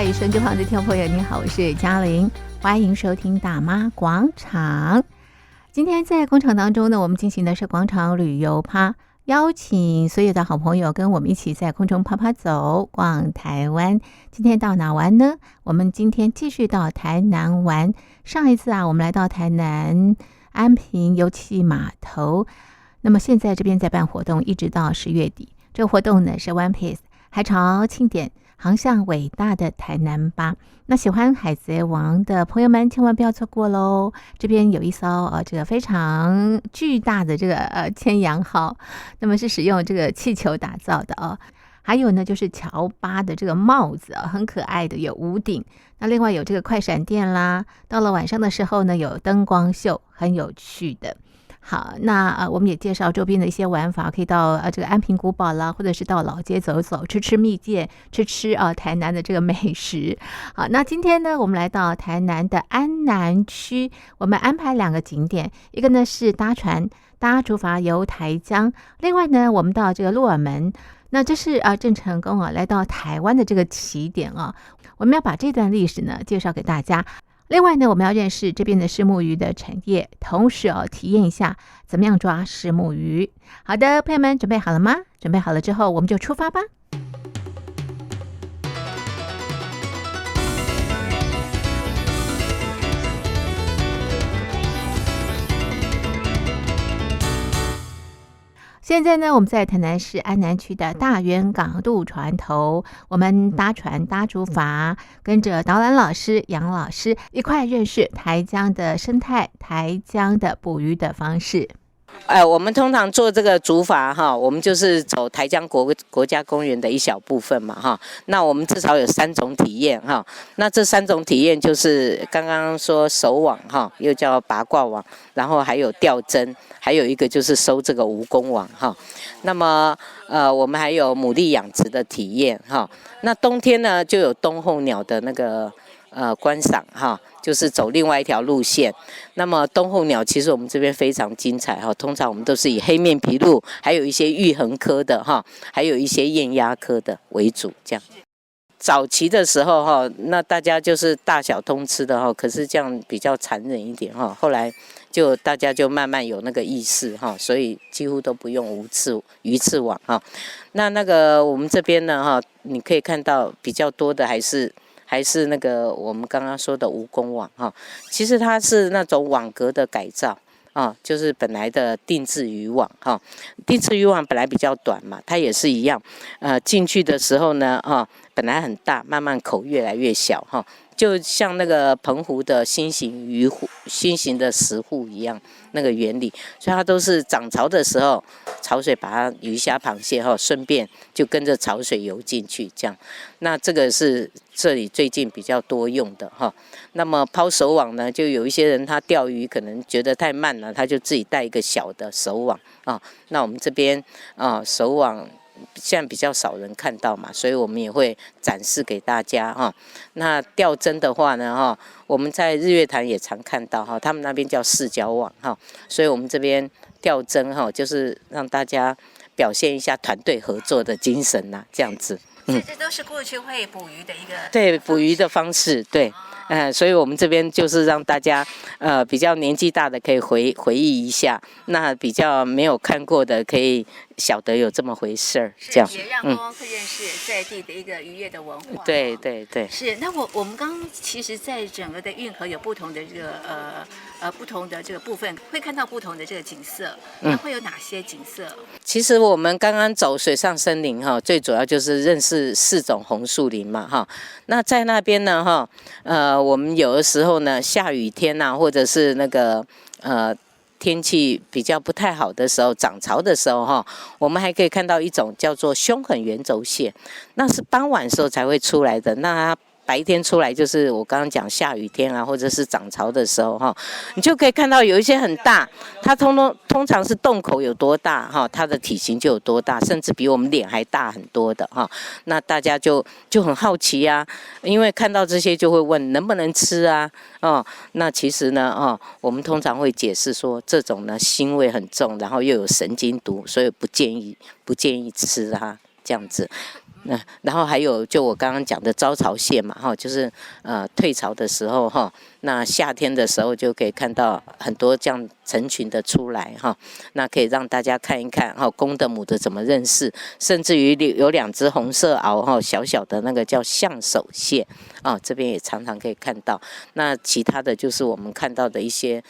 嗨，手机旁的听众朋友，你好，我是嘉玲，欢迎收听大妈广场。今天在广场当中呢，我们进行的是广场旅游趴，邀请所有的好朋友跟我们一起在空中趴趴走，逛台湾。今天到哪玩呢？我们今天继续到台南玩。上一次啊，我们来到台南安平油气码头，那么现在这边在办活动，一直到10月底。这个活动呢是 One Piece 海潮庆典，航向伟大的台南吧。那喜欢海贼王的朋友们千万不要错过喽！这边有一艘这个非常巨大的这个千阳号，那么是使用这个气球打造的哦。还有呢，就是乔巴的这个帽子很可爱的，有屋顶。那另外有这个快闪店啦，到了晚上的时候呢，有灯光秀，很有趣的。好，那我们也介绍周边的一些玩法，可以到这个安平古堡啦，或者是到老街走走，吃蜜饯，吃台南的这个美食。好，那今天呢，我们来到台南的安南区，我们安排2个景点，一个呢是搭船搭竹筏游台江，另外呢，我们到这个鹿耳门。那这是郑成功来到台湾的这个起点啊，我们要把这段历史呢介绍给大家。另外呢，我们要认识这边的虱目鱼的产业，同时体验一下怎么样抓虱目鱼。好的，朋友们准备好了吗？准备好了之后，我们就出发吧。现在呢，我们在台南市安南区的大园港渡船头，我们搭船搭竹筏，跟着导览老师杨老师一块认识台江的生态，台江的捕鱼的方式。我们通常做这个竹筏哈，我们就是走台江国家公园的一小部分嘛哈。那我们至少有3种体验哈。那这3种体验就是刚刚说手网哈，又叫拔挂网，然后还有钓针，还有一个就是收这个蜈蚣网哈。那么我们还有牡蛎养殖的体验哈。那冬天呢就有冬候鸟的那个观赏哈。就是走另外一条路线，那么冬候鸟其实我们这边非常精彩哈，通常我们都是以黑面琵鹭，还有一些玉衡科的哈，还有一些雁鸭科的为主这样。早期的时候哈，那大家就是大小通吃的哈，可是这样比较残忍一点哈，后来就大家就慢慢有那个意识哈，所以几乎都不用鱼刺网哈。那个我们这边呢哈，你可以看到比较多的还是那个我们刚刚说的蜈蚣网哈，其实它是那种网格的改造啊，就是本来的定制渔网哈。定制渔网本来比较短嘛，它也是一样，进去的时候呢本来很大，慢慢口越来越小哈，就像那个澎湖的新型的石户一样那个原理，所以它都是涨潮的时候，潮水把它鱼虾螃蟹顺便就跟着潮水游进去这样。那这个是这里最近比较多用的哈。那么抛手网呢，就有一些人他钓鱼可能觉得太慢了，他就自己带一个小的手网啊。那我们这边手网现在比较少人看到嘛，所以我们也会展示给大家哈。那钓针的话呢我们在日月潭也常看到哈，他们那边叫四角网哈，所以我们这边钓针就是让大家表现一下团队合作的精神呐，这样子。这都是过去会捕鱼的一个对捕鱼的方式，对。所以我们这边就是让大家比较年纪大的可以回忆一下，那比较没有看过的可以晓得有这么回事儿，这样也让观光客认识在地的一个渔业的文化。对对对，是。那我们刚其实在整个的运河有不同的这个不同的这个部分，会看到不同的这个景色。那会有哪些景色？其实我们刚刚走水上森林最主要就是认识4种红树林嘛那在那边呢我们有的时候呢下雨天或者是那个天气比较不太好的时候，涨潮的时候我们还可以看到一种叫做凶狠圆轴蟹，那是傍晚时候才会出来的。那它白天出来就是我刚刚讲下雨天或者是涨潮的时候你就可以看到有一些很大，它通常是洞口有多大它的体型就有多大，甚至比我们脸还大很多的那大家就很好奇因为看到这些就会问能不能吃那其实呢我们通常会解释说这种呢腥味很重，然后又有神经毒，所以不建议吃这样子。然后还有就我刚刚讲的招潮蟹嘛哈，就是退潮的时候哈，那夏天的时候就可以看到很多这样成群的出来哈，那可以让大家看一看哈，公的母的怎么认识，甚至于有2只红色螯哈，小小的那个叫象手蟹啊，这边也常常可以看到。那其他的就是我们看到的一些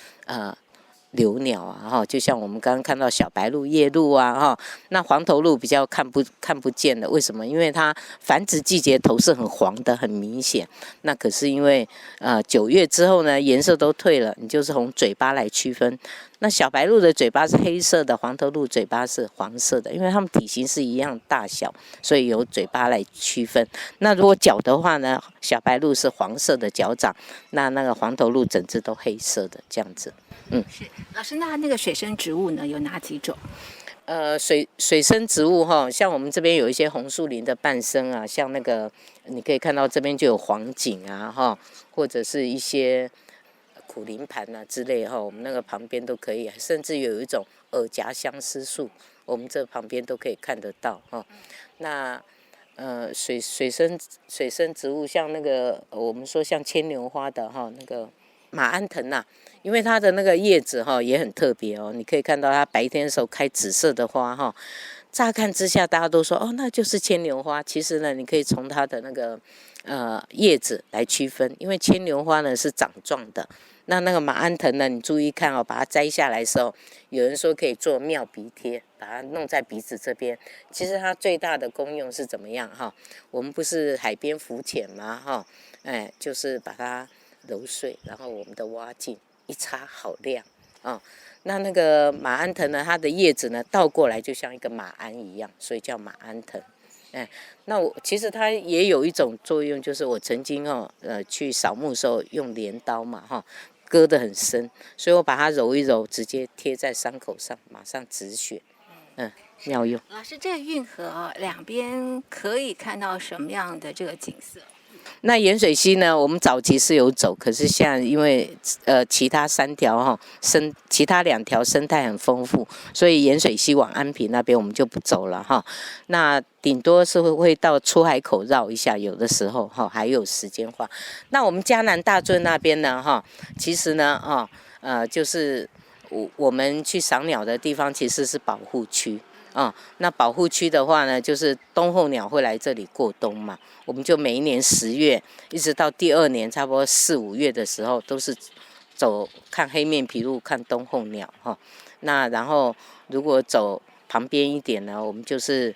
留鸟啊，哈，就像我们刚刚看到小白鹭、夜鹭啊，哈，那黄头鹭比较看不见的，为什么？因为它繁殖季节头是很黄的，很明显。那可是因为9月之后呢，颜色都退了，你就是从嘴巴来区分。那小白鹭的嘴巴是黑色的，黄头鹭嘴巴是黄色的，因为它们体型是一样大小，所以由嘴巴来区分。那如果脚的话呢，小白鹭是黄色的脚掌，那个黄头鹭整只都黑色的这样子。是老师，那个水生植物呢有哪几种？水生植物哈，像我们这边有一些红树林的伴生啊，像那个你可以看到这边就有黄锦啊哈，或者是一些苦苓盘啊之类哈，我们那个旁边都可以，甚至有一种耳夹相思树，我们这旁边都可以看得到哈。那水生植物像那个我们说像牵牛花的哈，那个马鞍藤啊，因为它的那个叶子哈也很特别哦，你可以看到它白天的时候开紫色的花哈，乍看之下大家都说哦那就是牵牛花，其实呢你可以从它的那个叶子来区分，因为牵牛花呢是掌状的，那个马鞍藤呢你注意看哦，把它摘下来的时候，有人说可以做妙鼻贴，把它弄在鼻子这边，其实它最大的功用是怎么样哈？我们不是海边浮潜吗哈？就是把它揉碎，然后我们的蛙镜一擦好亮啊！那个马鞍藤呢，它的叶子呢倒过来就像一个马鞍一样，所以叫马鞍藤。那其实它也有一种作用，就是我曾经去扫墓的时候用镰刀嘛哈，割得很深，所以我把它揉一揉，直接贴在伤口上，马上止血。妙用。老师，这个运河两边可以看到什么样的这个景色？那盐水溪呢，我们早期是有走，可是现在因为其他2条生态很丰富，所以盐水溪往安平那边我们就不走了哈。那顶多是会到出海口绕一下，有的时候哈还有时间花。那我们嘉南大圳那边呢哈，其实呢就是我们去赏鸟的地方其实是保护区。那保护区的话呢，就是冬候鸟会来这里过冬嘛，我们就每一年10月一直到第2年差不多4、5月的时候，都是走看黑面琵鹭、看冬候鸟哈。那然后如果走旁边一点呢，我们就是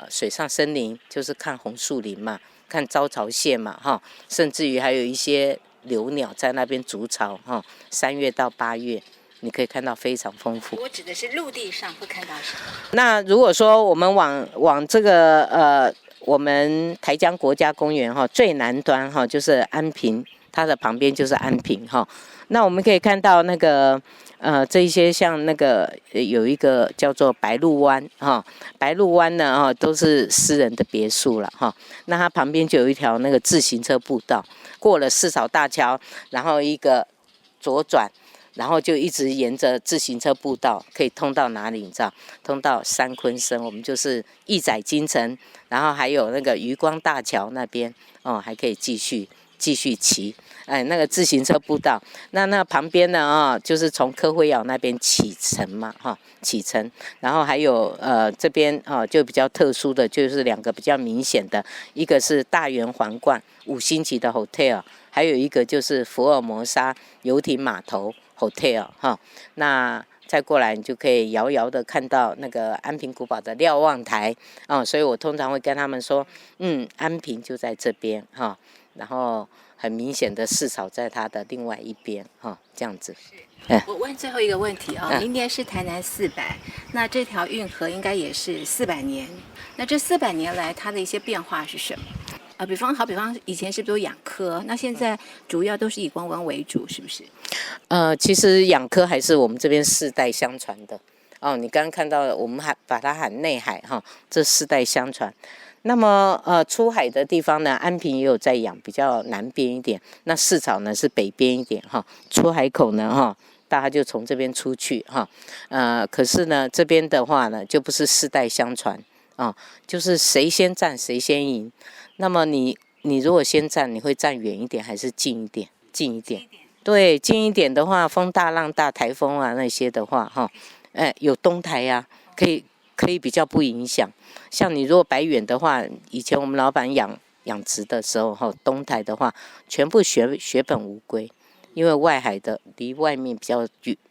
水上森林，就是看红树林嘛，看招潮蟹嘛哈，甚至于还有一些留鸟在那边筑巢哈，3月到8月。你可以看到非常丰富。我指的是陆地上会看到什么？那如果说我们往这个我们台江国家公园哈最南端哈就是安平，它的旁边就是安平哈。那我们可以看到那个这一些像那个有一个叫做白鹭湾哈，白鹭湾呢哈都是私人的别墅了哈。那它旁边就有一条那个自行车步道，过了四草大桥，然后一个左转。然后就一直沿着自行车步道，可以通到哪里？你知道？通到三鲲生，我们就是义载京城，然后还有那个渔光大桥那边还可以继续骑。那个自行车步道，那旁边呢就是从科辉窑那边启程嘛启程，然后还有这边就比较特殊的就是2个比较明显的，一个是大圆皇冠5星级的 hotel， 还有一个就是福尔摩沙游艇码头。hotel 哈，那再过来你就可以遥遥的看到那个安平古堡的瞭望台所以我通常会跟他们说，安平就在这边哈，然后很明显的市草在它的另外一边这样子。我问最后一个问题明年是台南400，那这条运河应该也是400年，那这400年来它的一些变化是什么？比方以前是不是都养科，那现在主要都是以观光为主，是不是？其实养科还是我们这边世代相传的你刚刚看到我们把它喊内海这世代相传。那么出海的地方呢，安平也有在养，比较南边一点。那市草呢是北边一点出海口呢大家就从这边出去可是呢这边的话呢就不是世代相传啊，就是谁先站谁先赢。那么你如果先站，你会站远一点还是近一点？近一点。对，近一点的话，风大浪大，台风啊那些的话，哈，有东台呀、可以比较不影响。像你如果摆远的话，以前我们老板养殖的时候，哈，东台的话，全部血本无归，因为外海的离外面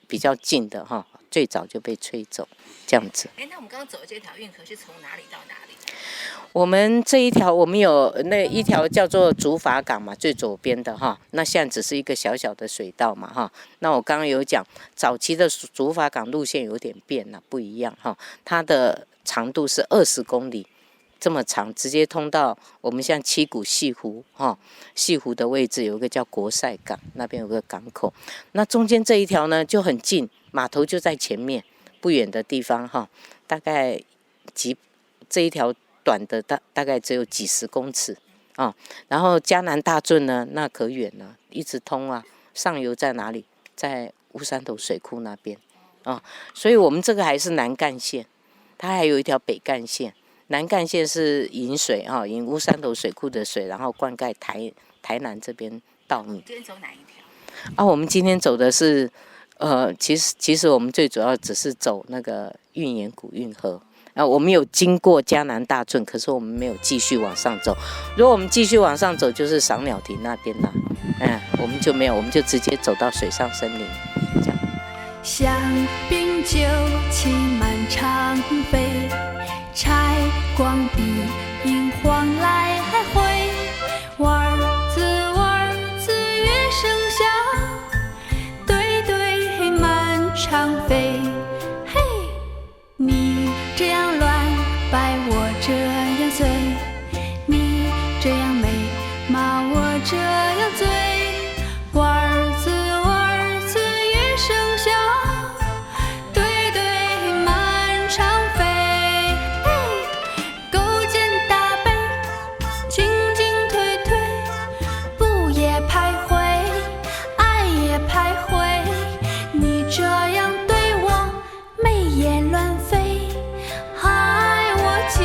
比较近的哈，最早就被吹走，这样子。那我们刚刚走的这条运河是从哪里到哪里？我们这一条，我们有那一条叫做竹筏港嘛，最左边的哈，那现在只是一个小小的水道嘛哈。那我刚刚有讲，早期的竹筏港路线有点变了，不一样哈，它的长度是20公里这么长，直接通到我们像七股西湖哈，西湖的位置有一个叫国赛港，那边有个港口。那中间这一条呢就很近，码头就在前面不远的地方哈，大概这一条短的大概只有几十公尺啊，然后嘉南大圳呢，那可远了，一直通啊。上游在哪里？在乌山头水库那边啊，所以我们这个还是南干线，它还有一条北干线。南干线是引水啊，引乌山头水库的水，然后灌溉台南这边稻米。今天走哪一条？啊，我们今天走的是，其实我们最主要只是走那个运盐谷运河。我们有经过嘉南大圳，可是我们没有继续往上走。如果我们继续往上走，就是赏鸟亭那边啦。我们就没有，我们就直接走到水上森林，这样。香槟酒气满长飞，柴光笔银晃来回，娃儿子乐声响，对对满场飞。嘿，你这样乱摆，我这样随，你这样美貌，我这样醉。娃儿子乐声响，对对满场飞。勾肩搭背，进进退退，不也徘徊，爱也徘徊。你这样对我，眉眼乱飞，害我今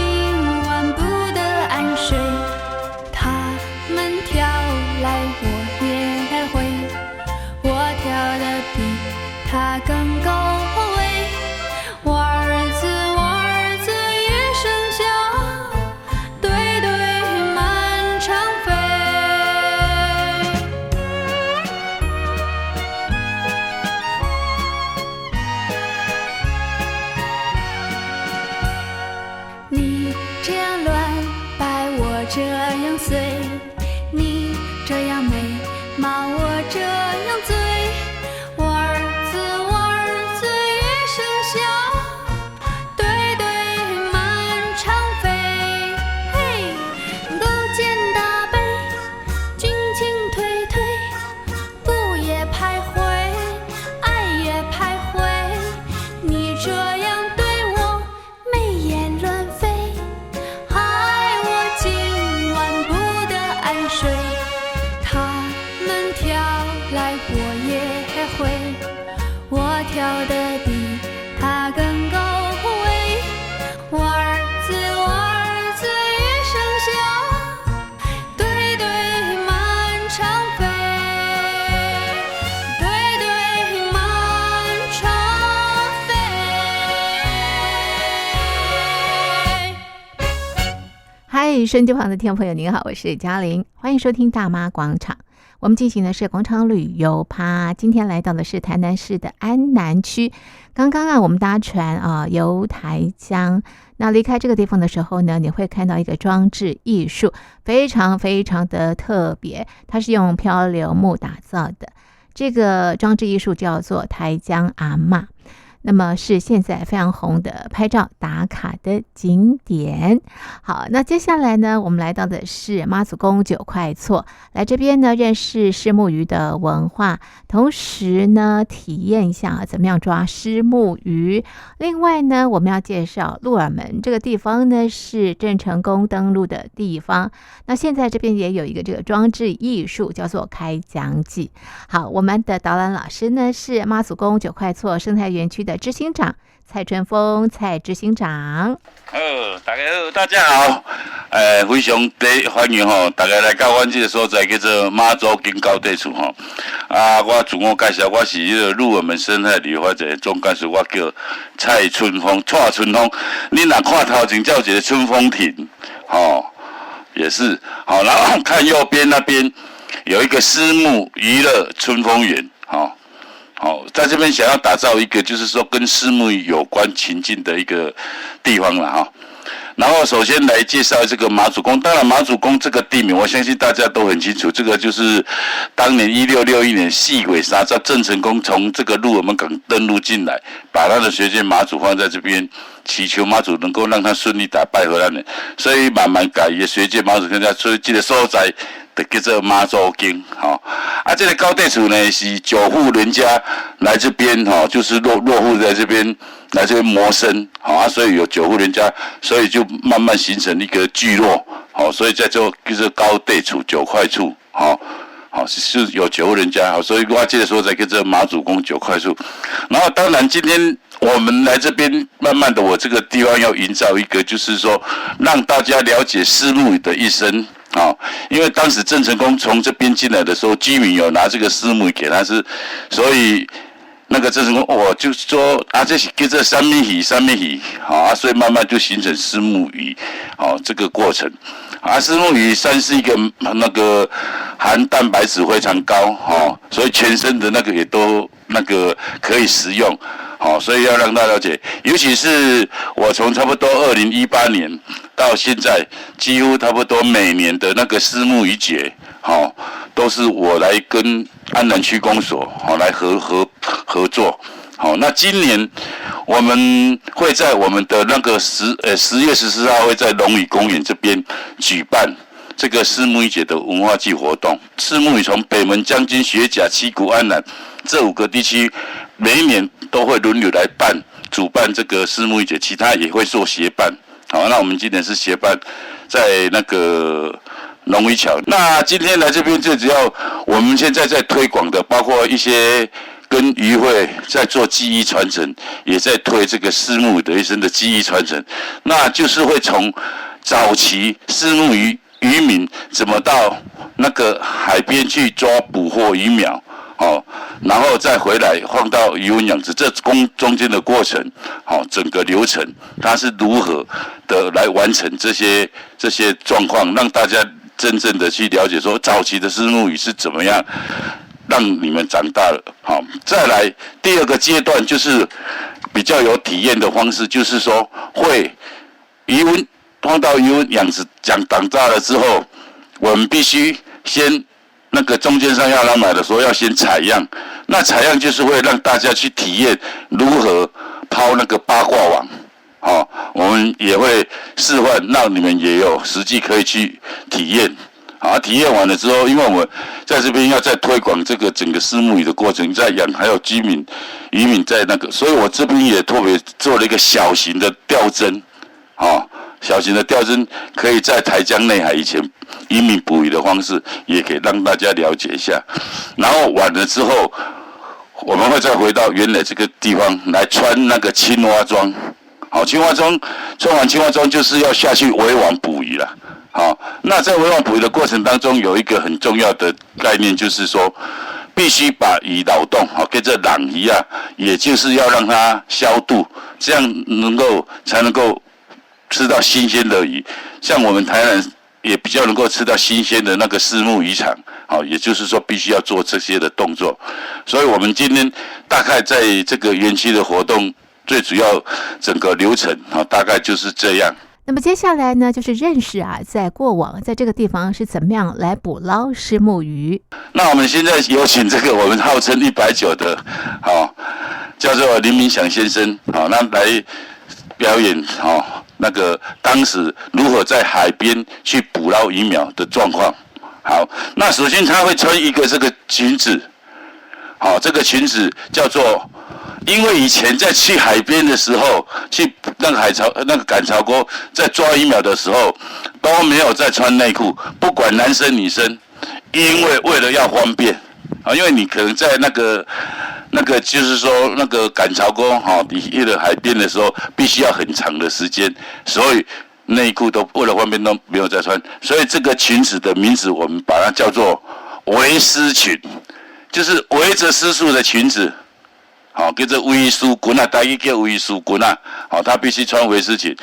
晚不得安睡。他们跳来我也会，我跳得比他更高位。娃儿子乐声响，对对满场飞。你这样乱摆，我这样随，你这样美貌，我这样醉。娃儿子乐声响，对对满场飞。嘿，勾肩搭背，进进退退，不也徘徊，爱也徘徊。你这样对我，眉眼乱飞，害我今晚不得安睡。他们跳来我也会，我跳得比他更高位。娃儿子乐声响，对对满场飞，对对满场飞。嗨，收音机旁的听众朋友，您好，我是嘉玲，欢迎收听大妈广场。我们进行的是广场旅游趴，今天来到的是台南市的安南区。刚刚我们搭船游台江，那离开这个地方的时候呢，你会看到一个装置艺术，非常非常的特别，它是用漂流木打造的。这个装置艺术叫做台江阿嬷。那么是现在非常红的拍照打卡的景点。好，那接下来呢，我们来到的是妈祖宫9块厝，来这边呢认识虱目鱼的文化，同时呢体验一下怎么样抓虱目鱼。另外呢，我们要介绍鹿耳门这个地方呢是郑成功登陆的地方。那现在这边也有一个这个装置艺术叫做开讲记。好，我们的导览老师呢是妈祖宫9块厝生态园区的的执行长蔡春峰蔡执行长。大家好，大家好，非常欢迎吼，大家来到阮这个所在叫做马祖金高地处吼。我自我介绍，我是这个鹿耳门生态旅游发展总干事，我叫蔡春峰，蔡春峰。你若看头前叫一个春风亭，也是好，然后看右边那边有一个私募娱乐春风园，在这边想要打造一个就是说跟私募有关情境的一个地方了哈。然后首先来介绍这个马祖宫，当然马祖宫这个地名，我相信大家都很清楚，这个就是当年1661年细鬼杀招，郑成功从这个鹿耳门港登陆进来，把他的学界马祖放在这边，祈求马祖能够让他顺利打败荷兰人，所以慢慢改也学界马祖现在所以这个所在就叫做马祖宫，这个高地处呢是9户人家来这边就是落户在这边来这边谋生，所以有9户人家，所以就慢慢形成一个聚落，所以在这叫做高地处9块处，是有9户人家，所以我这个所在叫做马祖宫9块处。然后当然今天我们来这边，慢慢的我这个地方要营造一个，就是说让大家了解虱目鱼的一生。因为当时郑成功从这边进来的时候，居民有拿这个虱目鱼给他吃，所以那个郑成功就说这是叫做三米鱼，所以慢慢就形成虱目鱼，这个过程。虱目鱼算是一个那个含蛋白质非常高，所以全身的那个也都那个可以食用。所以要让大家了解，尤其是我从差不多2018年到现在，几乎差不多每年的那个虱目鱼节，都是我来跟安南区公所来合作。那今年我们会在我们的那个10月14号会在龙屿公园这边举办这个虱目鱼节的文化祭活动。虱目鱼从北门、将军、学甲、七股、安南这5个地区，每一年都会轮流来主办这个虱目鱼节，其他也会做协办。那我们今年是协办在那个龙屿桥。那今天来这边最主要，我们现在在推广的，包括一些跟渔会在做技艺传承，也在推这个虱目鱼的一生的技艺传承。那就是会从早期虱目鱼渔民怎么到那个海边去抓捕获鱼苗，然后再回来放到渔温养殖，这中间的过程，整个流程它是如何的来完成这些状况，让大家真正的去了解说早期的虱目鱼是怎么样让你们长大了。再来第2个阶段就是比较有体验的方式，就是说会渔温放到渔温养殖长大了之后，我们必须先那个中间商要来买的时候要先采样，那采样就是会让大家去体验如何抛那个八卦网，我们也会示范，让你们也有实际可以去体验。体验完了之后，因为我们在这边要再推广这个整个虱目鱼的过程，在养还有渔民在那个，所以我这边也特别做了一个小型的吊针，小型的吊针可以在台江内海以前渔民捕鱼的方式，也可以让大家了解一下。然后完了之后，我们会再回到原来这个地方来穿那个青蛙装。青蛙装穿完青蛙装就是要下去围网捕鱼了。那在围网捕鱼的过程当中，有一个很重要的概念，就是说必须把鱼劳动，跟这朗鱼啊，也就是要让它消毒，这样才能够吃到新鲜的鱼。像我们台南也比较能够吃到新鲜的那个虱目渔场，也就是说必须要做这些的动作。所以我们今天大概在这个园区的活动，最主要整个流程大概就是这样。那么接下来呢，就是认识在过往在这个地方是怎么样来捕捞虱目鱼。那我们现在有请这个我们号称190的，叫做林明祥先生，那来表演那个当时如何在海边去捕捞鱼苗的状况。好，那首先他会穿一个这个裙子，这个裙子叫做。因为以前在去海边的时候，去那个赶潮沟在抓鱼苗的时候，都没有在穿内裤，不管男生女生，因为为了要方便，因为你可能在那个那个就是说那个赶潮沟你去了海边的时候，必须要很长的时间，所以内裤都为了方便都没有再穿，所以这个裙子的名字我们把它叫做围丝裙，就是围着丝束的裙子。叫做围丝裙啊，台语叫围丝裙啊。他必须穿围丝裙，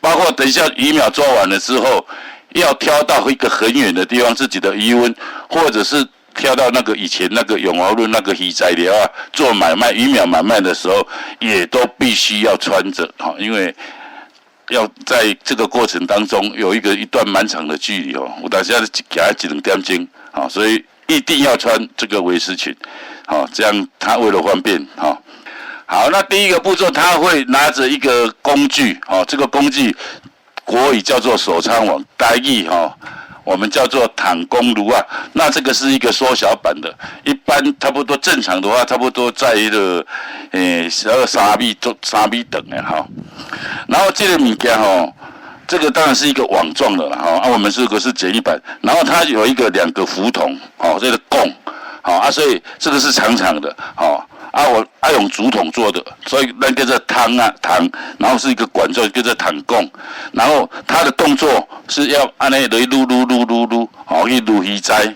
包括等一下鱼苗抓完了之后，要挑到一个很远的地方，自己的渔温，或者是挑到那个以前那个永和路那个鱼材料啊，做买卖鱼苗买卖的时候，也都必须要穿着，因为要在这个过程当中有一段蛮长的距离有当时要走1-2点钟，所以一定要穿这个围丝裙。这样他为了方便，好，那第一个步骤他会拿着一个工具，这个工具国语叫做手仓网，台语我们叫做躺弓炉啊。那这个是一个缩小版的，一般差不多正常的话，差不多在了3米等的然后这个物件这个当然是一个网状的啦我们这个是简易版，然后它有2个浮筒这个弓。所以这个是长长的，我用竹筒做的，所以那个叫汤，然后是一个管状，叫做躺弓，然后它的动作是要按那来撸，去撸鱼仔，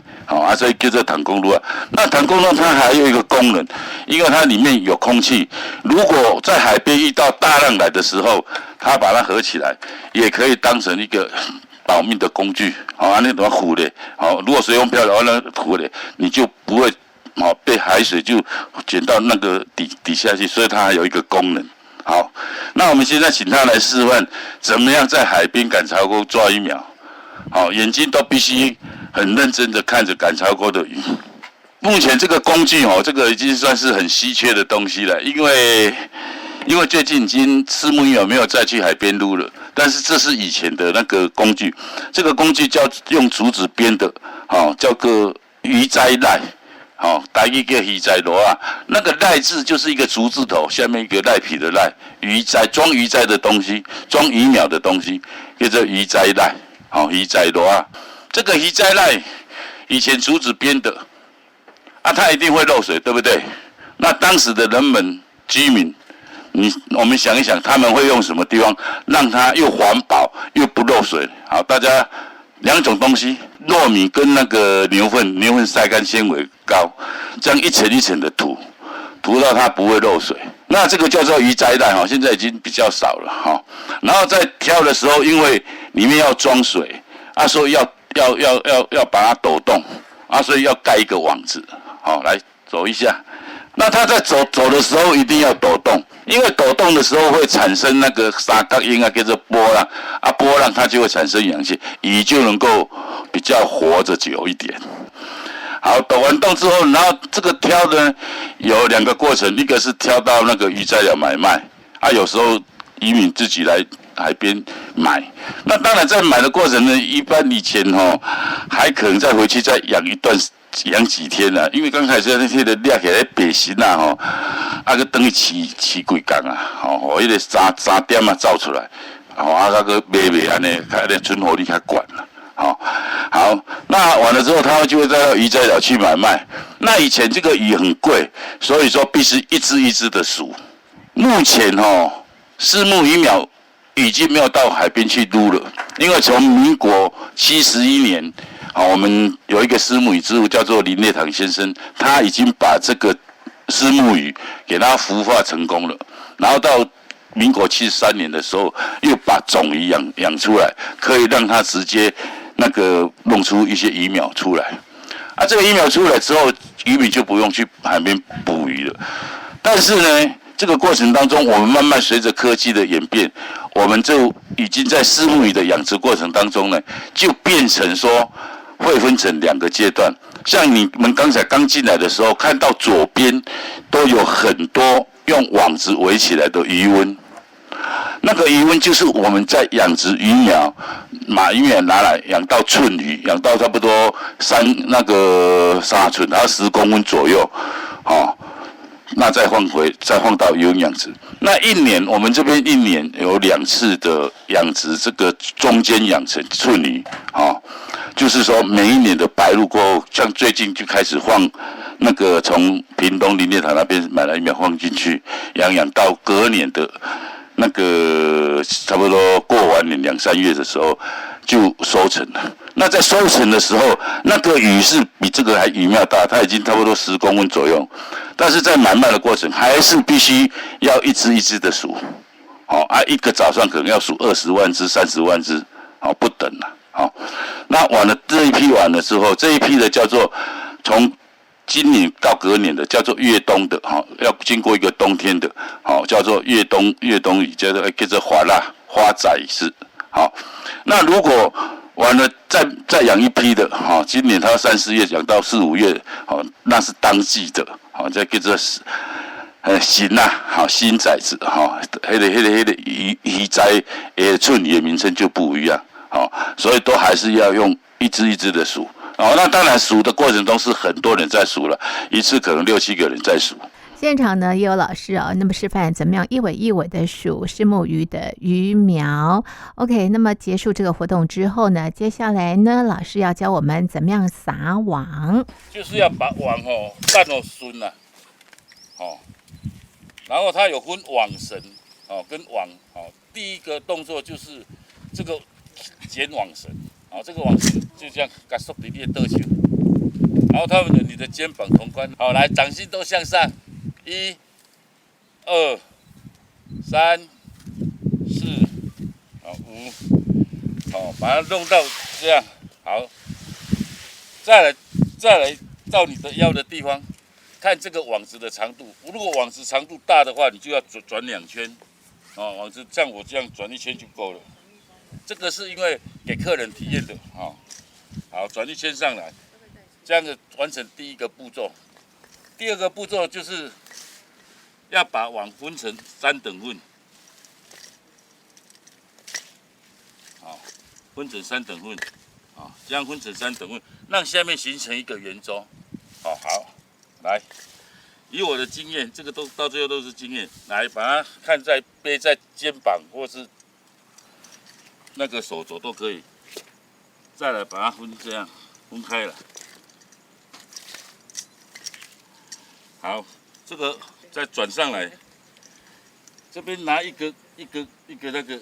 所以叫做躺弓撸啊。那躺弓呢，它还有一个功能，因为它里面有空气，如果在海边遇到大浪来的时候，它把它合起来，也可以当成一个保命的工具，那怎么虎的？如果随风飘摇，那虎的你就不会被海水就卷到那个底下去，所以它还有一个功能。好，那我们现在请他来示范怎么样在海边赶潮沟抓鱼苗。眼睛都必须很认真的看着赶潮沟的鱼。目前这个工具这个已经算是很稀缺的东西了，因为最近已经虱目鱼苗没有再去海边撸了，但是这是以前的那个工具，这个工具用竹子编的，叫个鱼仔赖，台语叫鱼仔螺啊，那个赖字就是一个竹字头，下面一个赖皮的赖，鱼仔装鱼仔的东西，装鱼苗的东西，叫做鱼仔赖，鱼仔螺啊，这个鱼仔赖以前竹子编的，它一定会漏水，对不对？那当时的人们居民。我们想一想，他们会用什么地方让它又环保又不漏水？好，大家2种东西，糯米跟那个牛粪晒干纤维膏，这样一层一层的涂到它不会漏水。那这个叫做鱼仔赖现在已经比较少了然后在挑的时候，因为里面要装水所以要把它抖动所以要盖一个网子。来走一下。那它在走的时候一定要抖动，因为抖动的时候会产生那个三角音叫做波浪波浪它就会产生氧气，鱼就能够比较活着久一点。好，抖完动之后，然后这个挑呢有2个过程，一个是挑到那个鱼材料买卖有时候渔民自己来海边买。那当然在买的过程呢，一般以前还可能再回去再养几天啊，因为刚开始那些的掠起来白鱔个等于饲几工互迄个3点走出来，个卖安尼，存活率较悬啦。好，那完了之后，他就会在鱼仔寮去买卖。那以前这个鱼很贵，所以说必须一只一只的数。目前虱目鱼苗已经没有到海边去撸了，因为从民国71年。我们有一个虱目鱼之父叫做林烈堂先生，他已经把这个虱目鱼给它孵化成功了。然后到民国73年的时候，又把种鱼养出来，可以让它直接那个弄出一些鱼苗出来。这个鱼苗出来之后，渔民就不用去海边捕鱼了。但是呢，这个过程当中，我们慢慢随着科技的演变，我们就已经在虱目鱼的养殖过程当中呢，就变成说。会分成2个阶段，像你们刚才刚进来的时候，看到左边都有很多用网子围起来的鱼温，那个鱼温就是我们在养殖鱼苗，把鱼苗拿来养到寸鱼，养到差不多3寸，然后10公分左右，那再放到游泳养殖。那1年我们这边1年有2次的养殖，这个中间养成寸鱼，就是说每一年的白露过后，像最近就开始放那个从屏东林业塔那边买了疫苗放进去养到隔年的那个差不多过完年2、3月的时候就收成了。那在收成的时候，那个雨是比这个还雨苗大，它已经差不多10公分左右。但是在买卖的过程，还是必须要一只一只的数，一个早上可能要数20万只、30万只，不等了，那完了这一批完了之后，这一批的叫做从今年到隔年的叫做越冬的，要经过一个冬天的，叫做越冬雨，叫做花仔是，那如果完了再养一批的，今年它3、4月养到4、5月，那是当季的，这叫做新新崽子，那个鱼仔寸鱼的名称就不一样，所以都还是要用一只一只的数。那当然数的过程中是很多人在数了，一次可能6、7个人在数。现场呢也有老师那么示范怎么样一尾一尾的数虱目鱼的鱼苗。 OK， 那么结束这个活动之后呢，接下来呢老师要教我们怎么样撒网，就是要把网干顺了，然后它有分网绳跟网，第一个动作就是这个剪网绳，这个网绳就这样给束在你的倒手，然后你的肩膀同宽，来掌心都向上，1、2、3、4、5，把它弄到这样，好，再来到你的腰的地方，看这个网子的长度。如果网子长度大的话，你就要转2圈，网子像我这样转1圈就够了。这个是因为给客人体验的，好，转1圈上来，这样子完成第一个步骤。第二个步骤就是要把网分成3等份，分成3等份，这样分成3等份，让下面形成一个圆周。好，来，以我的经验，这个都到最后都是经验，来把它看在背在肩膀或是那个手肘都可以，再来把它这样分开了。好，这个再转上来，这边拿一个那个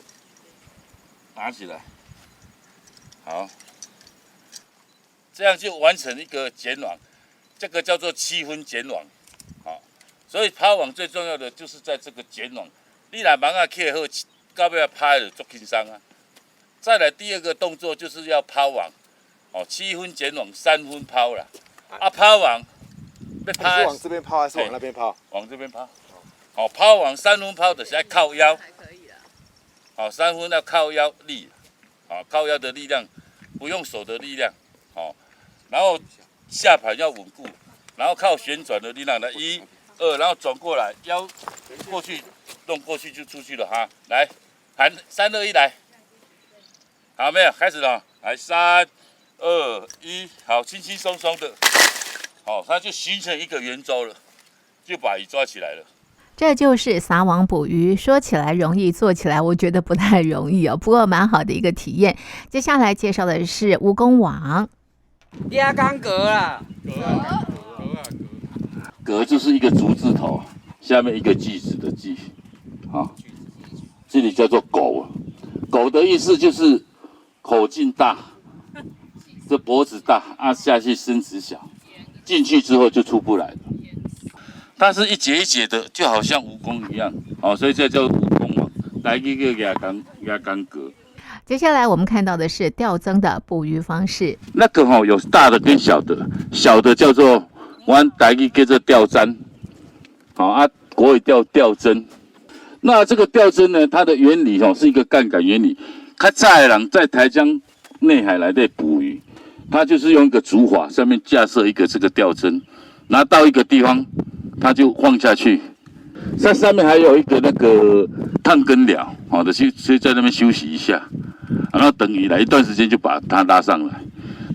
拿起来，好，这样就完成一个剪网，这个叫做7分剪网，所以抛网最重要的就是在这个剪网，你若网啊起好，到尾拍就足轻松啊。再来第二个动作就是要抛网，7分剪网3分抛啦，抛网。是往这边抛还是往那边抛？往这边抛。抛网3分抛的是要靠腰，3分要靠腰力，靠腰的力量，不用手的力量，然后下盘要稳固，然后靠旋转的力量来1、2，然后转过来，腰过去弄过去就出去了哈。来，喊3、2、1来，好没有？开始了，来3、2、1，好，轻轻松松的。它就形成一个圆周了，就把鱼抓起来了。这就是撒网捕鱼，说起来容易，做起来我觉得不太容易不过蛮好的一个体验。接下来介绍的是蜈蚣网。压缸格啦，格就是一个竹字头，下面一个锯子的锯，这里叫做狗。狗的意思就是口径大，这脖子大，下去身子小。进去之后就出不来了，它是一节一节的，就好像蜈蚣一样，所以这叫蜈蚣网，来一个压缸格。接下来我们看到的是钓罾的捕鱼方式。那个有大的跟小的，小的叫做我台语叫做钓罾，国语钓罾。那这个钓罾呢，它的原理是一个杠杆原理。较早的人在台江内海来的捕鱼。他就是用一个竹筏，上面架设一个这个钓罾，拿到一个地方，他就放下去。在上面还有一个那个烫根寮，就在那边休息一下，然后等鱼来一段时间就把它拉上来，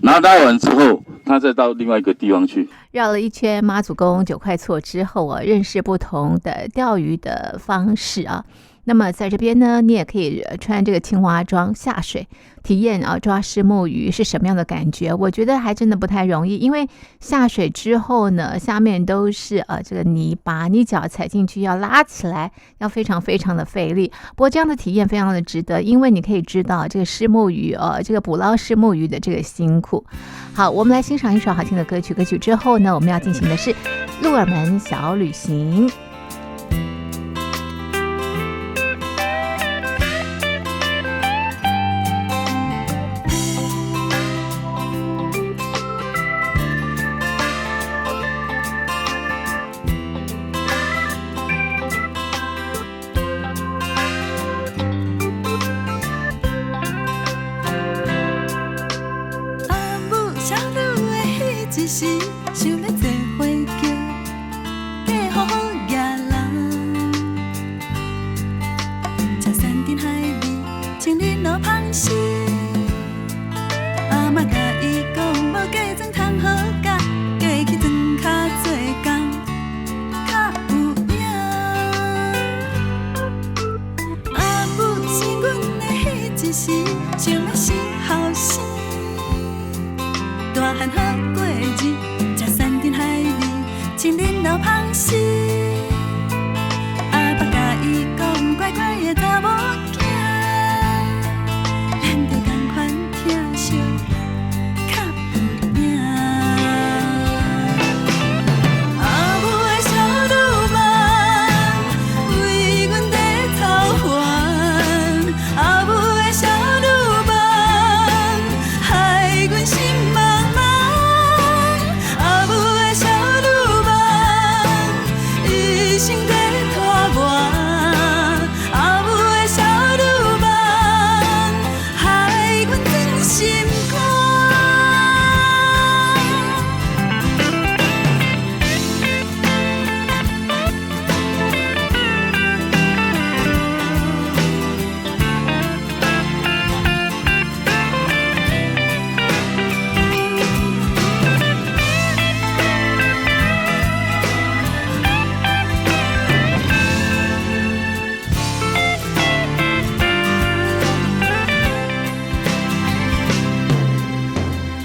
然后拉完之后，他再到另外一个地方去。绕了一圈妈祖宫9块厝之后认识不同的钓鱼的方式那么在这边呢，你也可以穿这个青蛙装下水，体验抓虱目鱼是什么样的感觉。我觉得还真的不太容易，因为下水之后呢，下面都是这个泥巴，你脚踩进去要拉起来，要非常非常的费力。不过这样的体验非常的值得，因为你可以知道这个虱目鱼这个捕捞虱目鱼的这个辛苦。好，我们来欣赏一首好听的歌曲。歌曲之后呢，我们要进行的是鹿耳门小旅行。一时想要做花轿，嫁好好野人，吃山珍海味，穿日落芳丝。阿嬷甲伊讲，无嫁妆通好嫁，嫁去庄脚做工，较有影。阿母生阮的迄一时，想要生后生，大汉好过日，吃山珍海味，穿日落芳丝。阿爸甲伊讲，乖乖的查某囝，咱着同款疼惜，较有影。阿母的小女梦，为阮在操烦。阿母的小女梦，害阮心茫茫。阿母的小女梦，一生在拖磨。阿母的小女梦，害阮钻心肝。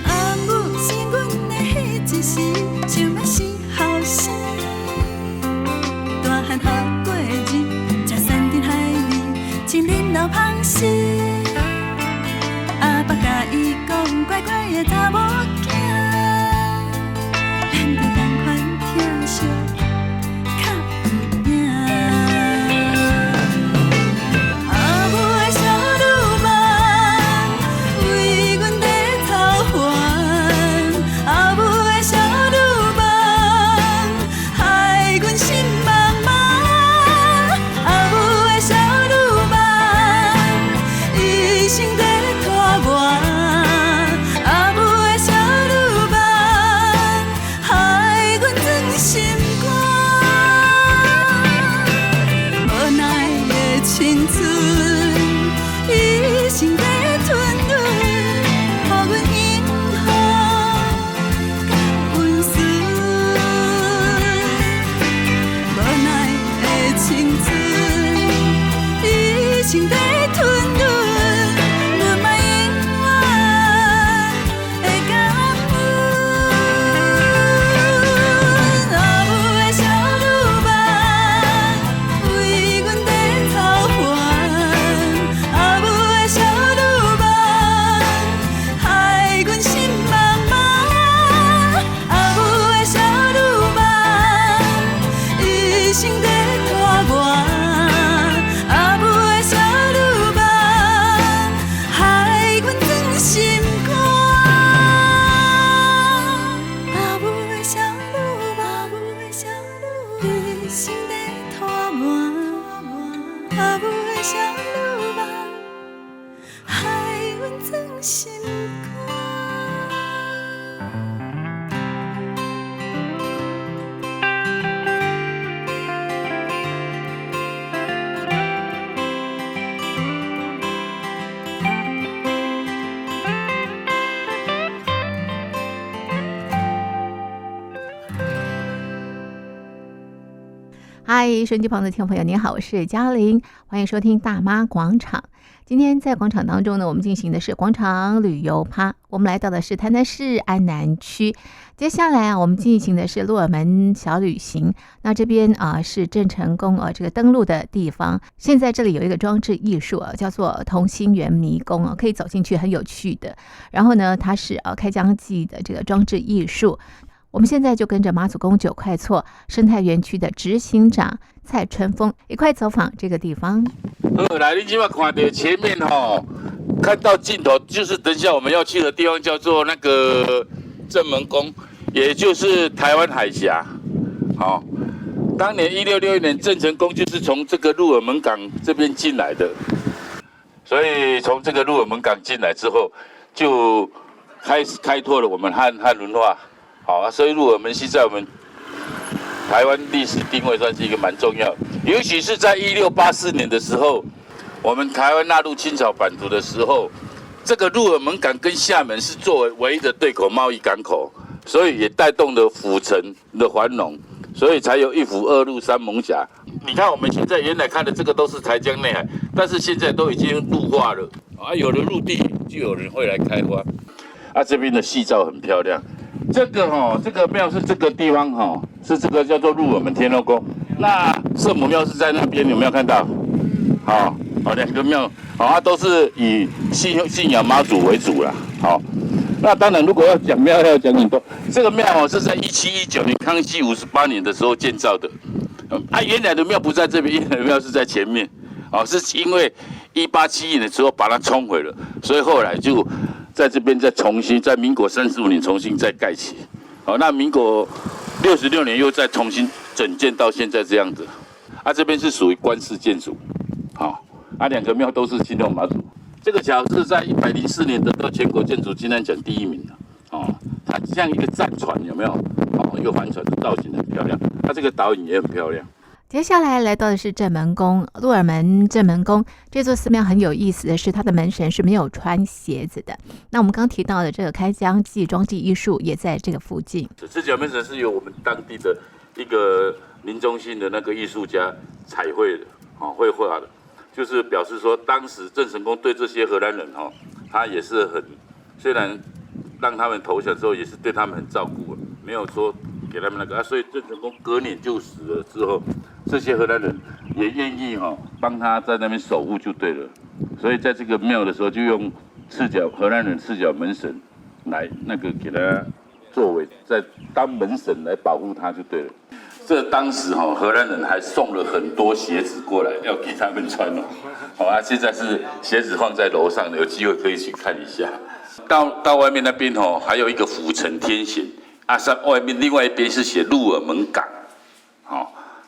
阿母生阮的迄一时，想要生后生，大汉好过日，吃山珍海味，穿日落芳丝。阿爸甲伊讲，乖乖的查某囝，咱着同款疼惜，较有影。阿母的小女梦，为阮在操烦。阿母的小女梦，害阮心茫茫。阿母的小女梦，一生在拖磨。阿母的小女梦，害阮钻心肝。无奈的青春，一生在吞忍，予阮幸福甲温顺。无奈的青春，一生在吞忍，阮嘛永远会感恩。阿母的小女梦，为阮在操烦。阿母的小女梦，害阮心茫茫。阿母的小女梦，一生在拖磨。阿母的小女梦，害阮钻心肝。阿母的小女梦，一生在拖磨。阿母的小女梦，害阮钻心肝。嗨，嗨，手机旁的听众朋友，您好，我是嘉玲，欢迎收听大妈广场。今天在广场当中呢，我们进行的是广场旅游趴。我们来到的是台南市安南区。接下来啊，我们进行的是鹿耳门小旅行。那这边是郑成功这个登陆的地方。现在这里有一个装置艺术叫做同心圆迷宫可以走进去，很有趣的。然后呢，它是开疆记的这个装置艺术。我们现在就跟着马祖宫九块厝生态园区的执行长蔡春峰一块走访这个地方。来，你今晚看到前面看到尽头就是等一下我们要去的地方，叫做那个正门宫，也就是台湾海峡。当年1661年郑成功就是从这个鹿耳门港这边进来的，所以从这个鹿耳门港进来之后，就开始开拓了我们汉文化。所以鹿耳门溪在我们台湾历史定位算是一个蛮重要，尤其是在1684年的时候，我们台湾纳入清朝版图的时候，这个鹿耳门港跟厦门是作为唯一的对口贸易港口，所以也带动了府城的繁荣，所以才有一府二鹿三艋峡。你看我们现在原来看的这个都是台江内海，但是现在都已经陆化了有了陆地，就有人会来开发。这边的夕照很漂亮。这个庙是这个地方是这个叫做鹿耳门天后宫。那圣母庙是在那边，有没有看到？两个庙它都是以信仰妈祖为主啦。那当然如果要讲庙要讲很多。这个庙是在1719年康熙58年的时候建造的。原来的庙不在这边，原来的庙是在前面。是因为1871年的时候把它冲毁了，所以后来就在这边再重新，在民国35年重新再盖起。那民国66年又再重新整建到现在这样子。这边是属于官式建筑。两个庙都是信奉妈祖。这个桥是在104年得到全国建筑金安奖第1名的。它像一个战船，有没有？一个帆船的造型很漂亮。它这个导引也很漂亮。接下来来到的是正门宫，鹿耳门正门宫。这座寺庙很有意思的是，它的门神是没有穿鞋子的。那我们刚提到的这个开疆记装置艺术也在这个附近。赤脚门神是由我们当地的一个林中信的那个艺术家彩绘的，绘画的，就是表示说当时郑成功对这些荷兰人他也是很，虽然让他们投降之后，也是对他们很照顾，没有说给他们那个所以郑成功隔年就死了之后，这些荷兰人也愿意帮他在那边守护就对了。所以在这个庙的时候，就用荷兰人赤脚门神来那个给他作为在当门神来保护他就对了。这当时荷兰人还送了很多鞋子过来要给他们穿现在是鞋子放在楼上的，有机会可以去看一下。到外面那边还有一个府城天险。外面另外一边是写鹿耳门港，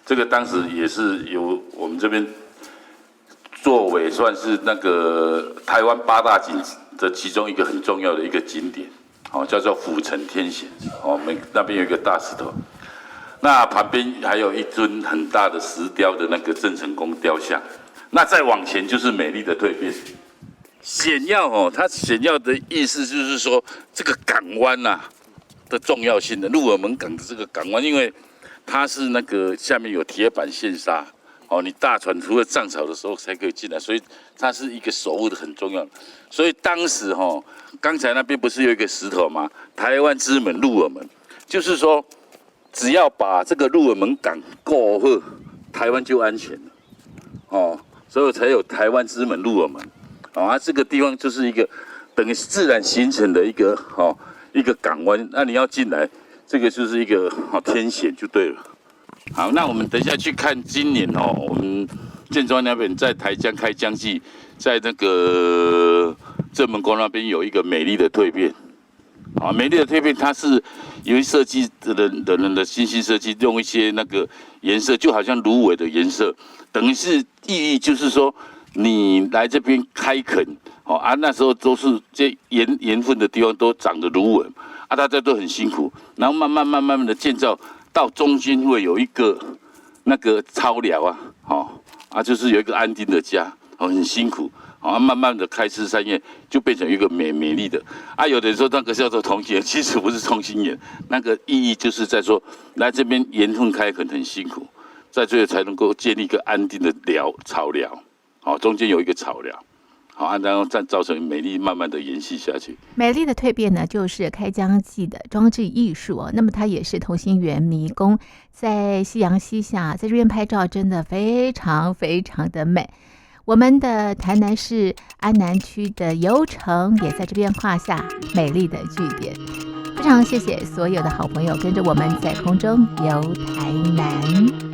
这个当时也是由我们这边作为算是那个台湾8大景的其中一个很重要的一个景点，叫做府城天险。我们那边有一个大石头，那旁边还有一尊很大的石雕的那个郑成功雕像。那再往前就是美丽的蜕变。险要它险要的意思就是说这个港湾的重要性的鹿耳门港的这个港湾，因为它是那个下面有铁板线沙，你大船除了涨潮的时候才可以进来，所以它是一个守护的很重要的。所以当时刚才那边不是有一个石头吗？台湾之门鹿耳门，就是说只要把这个鹿耳门港过好，台湾就安全了，所以才有台湾之门鹿耳门。这个地方就是一个等于自然形成的一个港湾，那你要进来，这个就是一个天险就对了。好，那我们等一下去看今年我们建中那边在台江开疆记，在那个正门宫那边有一个美丽的蜕变。美丽的蜕变，它是由于设计的人的精心设计，用一些那个颜色，就好像芦苇的颜色，等于是意义就是说，你来这边开垦。那时候都是这盐分的地方都长着芦苇，大家都很辛苦，然后慢慢的建造，到中间会有一个那个操寮就是有一个安定的家，很辛苦，慢慢的开枝散叶，就变成一个美丽的。有的人说那个叫做同心圆，其实不是同心圆，那个意义就是在说来这边盐分开垦很辛苦，在这里才能够建立一个安定的草寮，好，中间有一个草寮，好，然后再造成美丽慢慢的延续下去。美丽的蜕变呢，就是开疆记的装置艺术哦。那么它也是同心圆迷宫，在夕阳西下，在这边拍照真的非常非常的美。我们的台南市安南区的油城也在这边画下美丽的句点。非常谢谢所有的好朋友跟着我们在空中游台南。